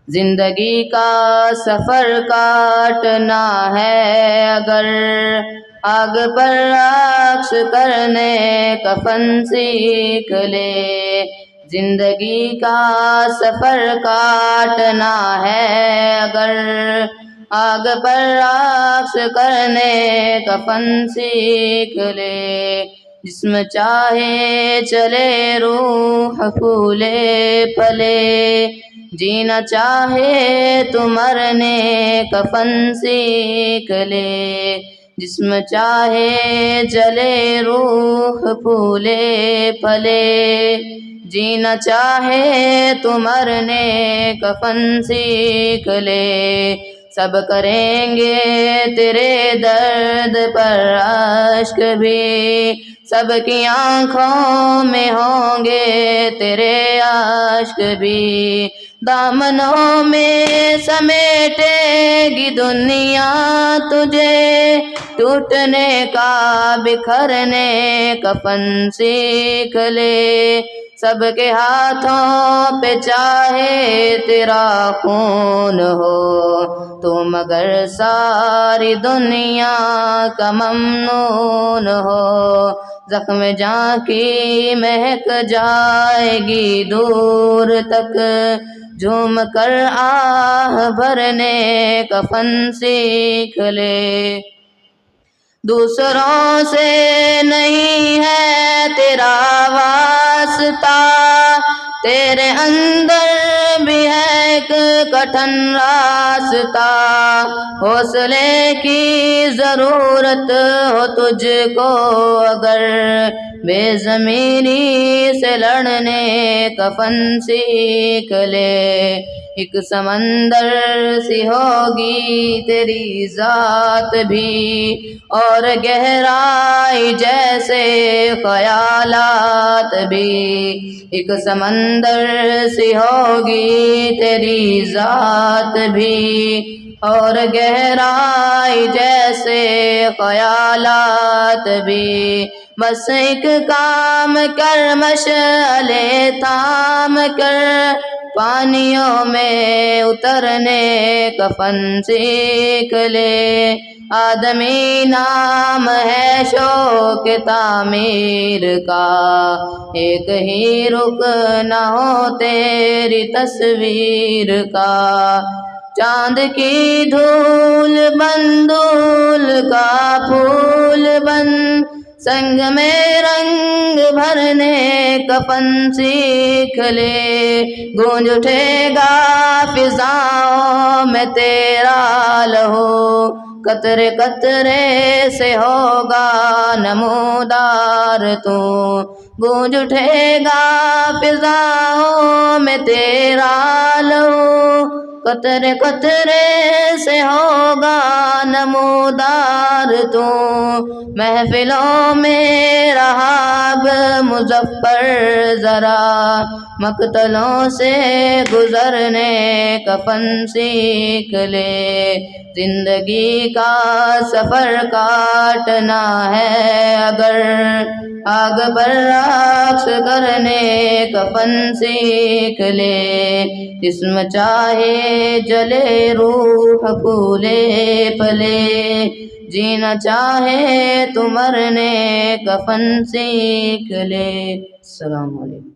زندگی کا سفر کاٹنا ہے اگر، آگ پر رقص کرنے کفن سیکھ لے۔ زندگی کا سفر کاٹنا ہے اگر، آگ پر رقص کرنے کفن سیکھ لے۔ جسم چاہے چلے روح پھولے پھلے، جینا چاہے تو مرنے کفن سیکھ لے۔ جسم چاہے جلے روح پھولے پھلے، جینا چاہے تو مرنے کفن سیکھ لے۔ سب کریں گے تیرے درد پر اشک بھی، سب کی آنکھوں میں ہوں گے تیرے اشک بھی۔ دامنوں میں سمیٹے گی دنیا تجھے، ٹوٹنے کا بکھرنے کفن سیکھ لے۔ سب کے ہاتھوں پہ چاہے تیرا خون ہو تو مگر ساری دنیا کا ممنون ہو۔ زخم جاں کی مہک جائے گی دور تک، جھوم کر آہ بھرنے کفن سیکھ لے۔ دوسروں سے نہیں ہے تیرا واسطہ، تیرے اندر بھی ہے ایک کٹھن راستہ۔ حوصلے کی ضرورت ہو تجھ کو اگر، بے ضمیری سے لڑنے کفن سیکھ لے۔ ایک سمندر سی ہوگی تیری ذات بھی، اور گہرائی جیسے خیالات بھی۔ ایک سمندر سی ہوگی تیری ذات بھی، اور گہرائی جیسے خیالات بھی۔ بس ایک کام کر مشعلے تھام کر، پانیوں میں اترنے کفن سیکھ لے۔ آدمی نام ہے شوق تعمیر کا، ایک ہی رخ نہ ہو تیری تصویر کا۔ چاند کی دھول بن دھول کا پھول بن، سنگ میں رنگ بھرنے کفن سیکھ لے۔ گونج اٹھے گا فضاؤں میں تیرا لہو، قطرے قطرے سے ہوگا نمودار تو۔ گونج اٹھے گا فضاؤں میں تیرا لہو، قطرے قطرے سے ہوگا نمودار تو۔ محفلوں میں رہا اب مظفر ذرا، مقتلوں سے گزرنے کفن سیکھ لے۔ زندگی کا سفر کاٹنا ہے اگر، آگ پر رقص کرنے کفن سیکھ لے۔ جسم چاہے جلے روح پھولے پھلے، جینا چاہے تو مرنے کفن سیکھ لے۔ السلام علیکم۔